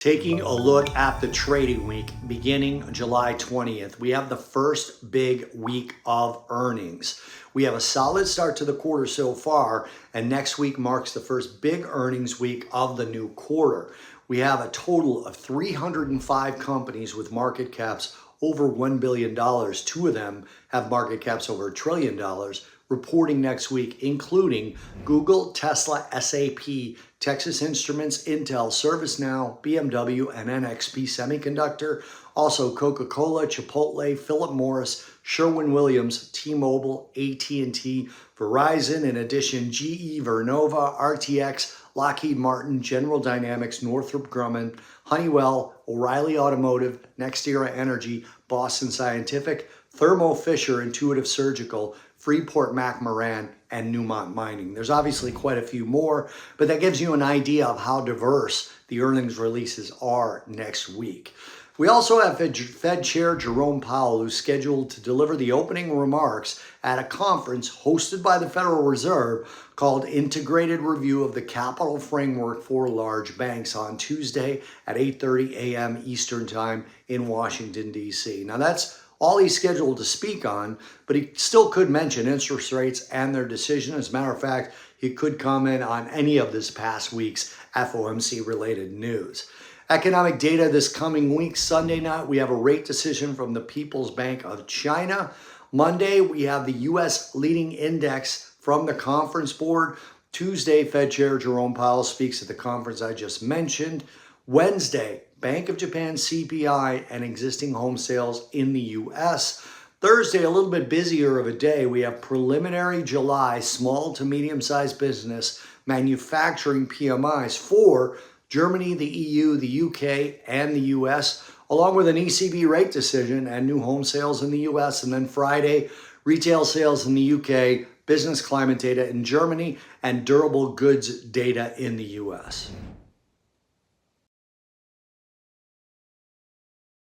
Taking a look at the trading week beginning July 20th, we have the first big week of earnings. We have a solid start to the quarter so far, and next week marks the first big earnings week of the new quarter. We have a total of 305 companies with market caps over $1 billion. Two of them have market caps over $1 trillion. Reporting next week, including Google, Tesla, SAP, Texas Instruments, Intel, ServiceNow, BMW, and NXP Semiconductor. Also Coca-Cola, Chipotle, Philip Morris, Sherwin-Williams, T-Mobile, AT&T, Verizon. In addition, GE, Vernova, RTX, Lockheed Martin, General Dynamics, Northrop Grumman, Honeywell, O'Reilly Automotive, NextEra Energy, Boston Scientific, Thermo Fisher, Intuitive Surgical, Freeport-McMoRan, and Newmont Mining. There's obviously quite a few more, but that gives you an idea of how diverse the earnings releases are next week. We also have Fed Chair Jerome Powell, who's scheduled to deliver the opening remarks at a conference hosted by the Federal Reserve called Integrated Review of the Capital Framework for Large Banks on Tuesday at 8:30 a.m. Eastern Time in Washington, D.C. Now that's all he's scheduled to speak on, but he still could mention interest rates and their decision. As a matter of fact, he could comment on any of this past week's FOMC-related news. Economic data this coming week. Sunday night, we have a rate decision from the People's Bank of China. Monday, we have the U.S. leading index from the Conference Board. Tuesday, Fed Chair Jerome Powell speaks at the conference I just mentioned. Wednesday, Bank of Japan CPI and existing home sales in the U.S. Thursday, a little bit busier of a day. We have preliminary July small to medium-sized business manufacturing PMIs for Germany, the EU, the UK, and the U.S., along with an ECB rate decision and new home sales in the U.S. And then Friday, retail sales in the UK, business climate data in Germany, and durable goods data in the U.S.